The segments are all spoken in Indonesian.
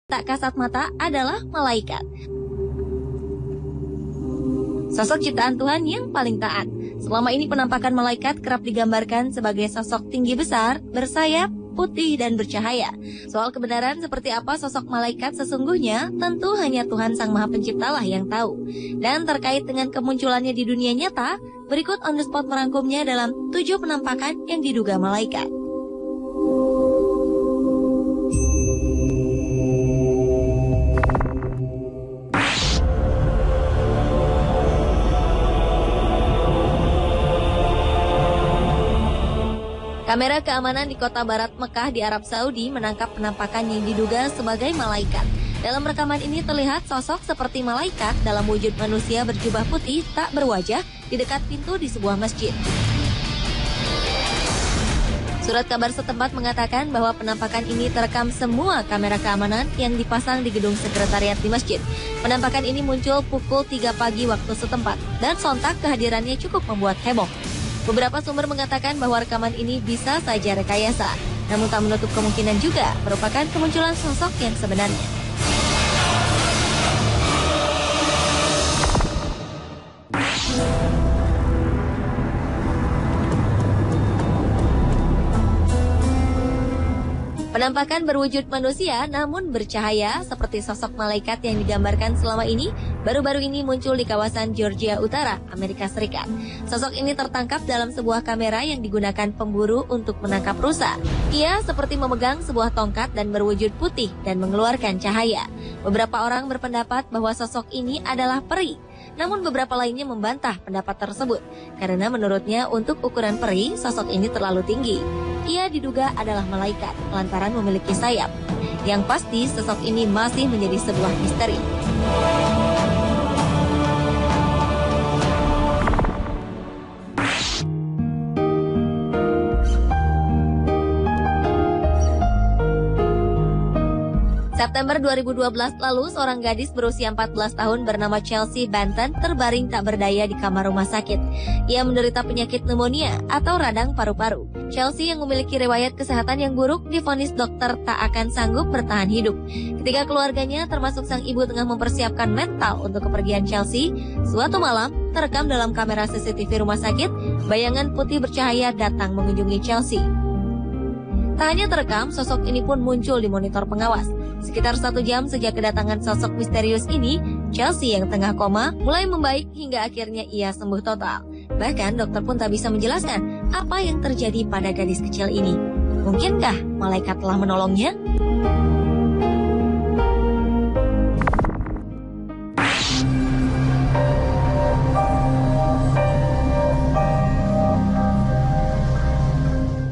tak kasat mata adalah malaikat. Sosok ciptaan Tuhan yang paling taat. Selama ini penampakan malaikat kerap digambarkan sebagai sosok tinggi besar, bersayap, putih, dan bercahaya. Soal kebenaran seperti apa sosok malaikat sesungguhnya, tentu hanya Tuhan Sang Maha Pencipta lah yang tahu. Dan terkait dengan kemunculannya di dunia nyata, berikut On The Spot merangkumnya dalam 7 penampakan yang diduga malaikat. Kamera keamanan di kota barat Mekah di Arab Saudi menangkap penampakan yang diduga sebagai malaikat. Dalam rekaman ini terlihat sosok seperti malaikat dalam wujud manusia berjubah putih tak berwajah di dekat pintu di sebuah masjid. Surat kabar setempat mengatakan bahwa penampakan ini terekam semua kamera keamanan yang dipasang di gedung sekretariat di masjid. Penampakan ini muncul pukul 3 pagi waktu setempat dan sontak kehadirannya cukup membuat heboh. Beberapa sumber mengatakan bahwa rekaman ini bisa saja rekayasa, namun tak menutup kemungkinan juga merupakan kemunculan sosok yang sebenarnya. Penampakan berwujud manusia namun bercahaya seperti sosok malaikat yang digambarkan selama ini baru-baru ini muncul di kawasan Georgia Utara, Amerika Serikat. Sosok ini tertangkap dalam sebuah kamera yang digunakan pemburu untuk menangkap rusa. Ia seperti memegang sebuah tongkat dan berwujud putih dan mengeluarkan cahaya. Beberapa orang berpendapat bahwa sosok ini adalah peri. Namun beberapa lainnya membantah pendapat tersebut karena menurutnya untuk ukuran peri sosok ini terlalu tinggi. Ia diduga adalah malaikat lantaran memiliki sayap. Yang pasti sosok ini masih menjadi sebuah misteri. September 2012 lalu, seorang gadis berusia 14 tahun bernama Chelsea Benton terbaring tak berdaya di kamar rumah sakit. Ia menderita penyakit pneumonia atau radang paru-paru. Chelsea yang memiliki riwayat kesehatan yang buruk divonis dokter tak akan sanggup bertahan hidup. Ketika keluarganya termasuk sang ibu tengah mempersiapkan mental untuk kepergian Chelsea, suatu malam terekam dalam kamera CCTV rumah sakit, bayangan putih bercahaya datang mengunjungi Chelsea. Tak hanya terekam, sosok ini pun muncul di monitor pengawas. Sekitar 1 jam sejak kedatangan sosok misterius ini, Chelsea yang tengah koma mulai membaik hingga akhirnya ia sembuh total. Bahkan dokter pun tak bisa menjelaskan apa yang terjadi pada gadis kecil ini. Mungkinkah malaikat telah menolongnya?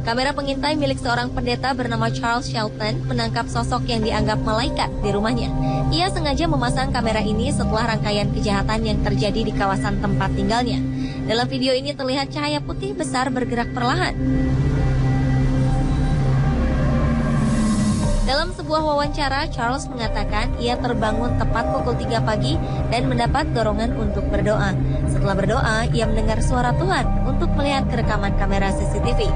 Kamera pengintai milik seorang pendeta bernama Charles Shelton menangkap sosok yang dianggap malaikat di rumahnya. Ia sengaja memasang kamera ini setelah rangkaian kejahatan yang terjadi di kawasan tempat tinggalnya. Dalam video ini terlihat cahaya putih besar bergerak perlahan. Dalam sebuah wawancara, Charles mengatakan ia terbangun tepat pukul 3 pagi dan mendapat dorongan untuk berdoa. Setelah berdoa, ia mendengar suara Tuhan untuk melihat kerekaman kamera CCTV.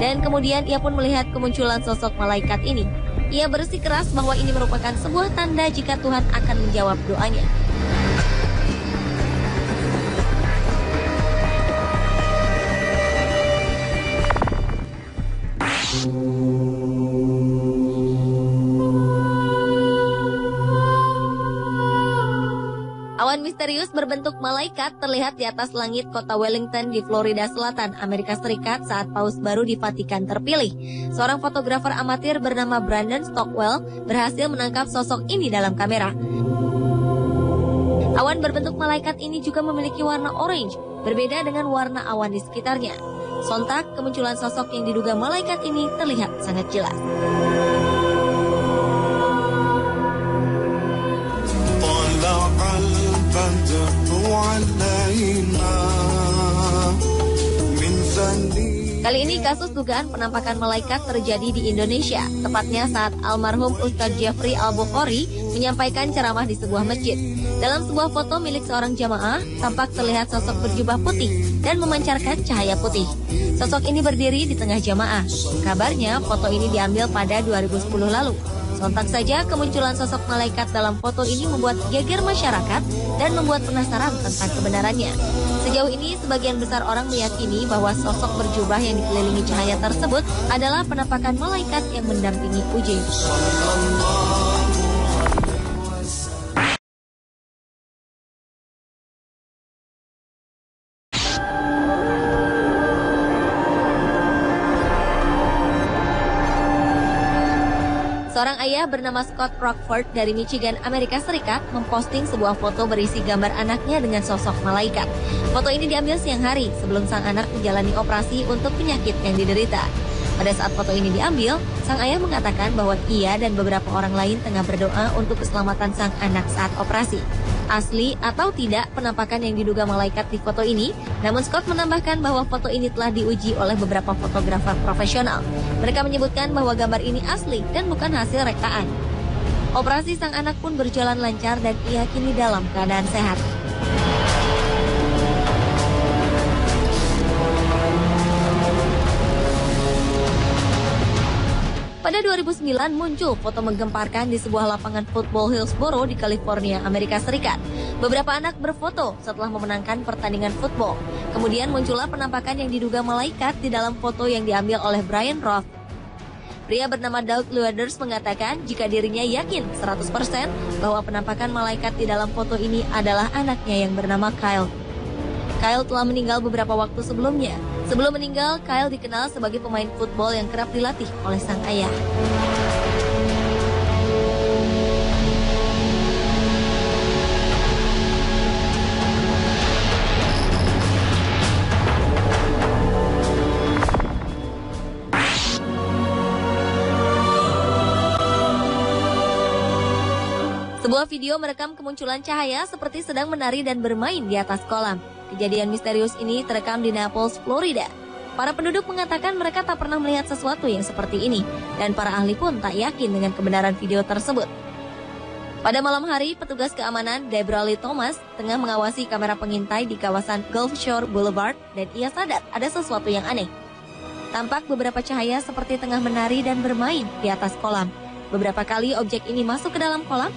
Dan kemudian ia pun melihat kemunculan sosok malaikat ini. Ia bersikeras bahwa ini merupakan sebuah tanda jika Tuhan akan menjawab doanya. Awan misterius berbentuk malaikat terlihat di atas langit kota Wellington di Florida Selatan, Amerika Serikat saat paus baru di Vatikan terpilih. Seorang fotografer amatir bernama Brandon Stockwell berhasil menangkap sosok ini dalam kamera. Awan berbentuk malaikat ini juga memiliki warna orange, berbeda dengan warna awan di sekitarnya. Sontak, kemunculan sosok yang diduga malaikat ini terlihat sangat jelas. Kali ini kasus dugaan penampakan malaikat terjadi di Indonesia, tepatnya saat almarhum Ustadz Jeffrey Al-Bukhari menyampaikan ceramah di sebuah masjid. Dalam sebuah foto milik seorang jamaah, tampak terlihat sosok berjubah putih dan memancarkan cahaya putih. Sosok ini berdiri di tengah jamaah. Kabarnya foto ini diambil pada 2010 lalu. Sontak saja kemunculan sosok malaikat dalam foto ini membuat geger masyarakat dan membuat penasaran tentang kebenarannya. Sejauh ini, sebagian besar orang meyakini bahwa sosok berjubah yang dikelilingi cahaya tersebut adalah penampakan malaikat yang mendampingi Uji. Seorang ayah bernama Scott Rockford dari Michigan, Amerika Serikat, memposting sebuah foto berisi gambar anaknya dengan sosok malaikat. Foto ini diambil siang hari sebelum sang anak menjalani operasi untuk penyakit yang diderita. Pada saat foto ini diambil, sang ayah mengatakan bahwa ia dan beberapa orang lain tengah berdoa untuk keselamatan sang anak saat operasi. Asli atau tidak penampakan yang diduga malaikat di foto ini, namun Scott menambahkan bahwa foto ini telah diuji oleh beberapa fotografer profesional. Mereka menyebutkan bahwa gambar ini asli dan bukan hasil rekaan. Operasi sang anak pun berjalan lancar dan ia kini dalam keadaan sehat. Pada 2009 muncul foto menggemparkan di sebuah lapangan football Hillsboro di California, Amerika Serikat. Beberapa anak berfoto setelah memenangkan pertandingan football. Kemudian muncullah penampakan yang diduga malaikat di dalam foto yang diambil oleh Brian Roth. Pria bernama Doug Lueders mengatakan jika dirinya yakin 100% bahwa penampakan malaikat di dalam foto ini adalah anaknya yang bernama Kyle. Kyle telah meninggal beberapa waktu sebelumnya. Sebelum meninggal, Kyle dikenal sebagai pemain football yang kerap dilatih oleh sang ayah. Sebuah video merekam kemunculan cahaya seperti sedang menari dan bermain di atas kolam. Kejadian misterius ini terekam di Naples, Florida. Para penduduk mengatakan mereka tak pernah melihat sesuatu yang seperti ini, dan para ahli pun tak yakin dengan kebenaran video tersebut. Pada malam hari, petugas keamanan Deborah Lee Thomas tengah mengawasi kamera pengintai di kawasan Gulf Shore Boulevard, dan ia sadar ada sesuatu yang aneh. Tampak beberapa cahaya seperti tengah menari dan bermain di atas kolam. Beberapa kali objek ini masuk ke dalam kolam,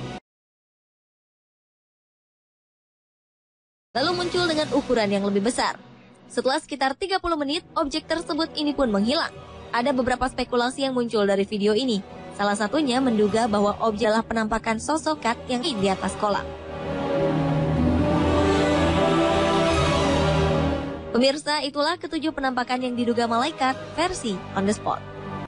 lalu muncul dengan ukuran yang lebih besar. Setelah sekitar 30 menit, objek tersebut ini pun menghilang. Ada beberapa spekulasi yang muncul dari video ini. Salah satunya menduga bahwa objek adalah penampakan sosok kat yang di atas kolam. Pemirsa, itulah ketujuh penampakan yang diduga malaikat versi On The Spot.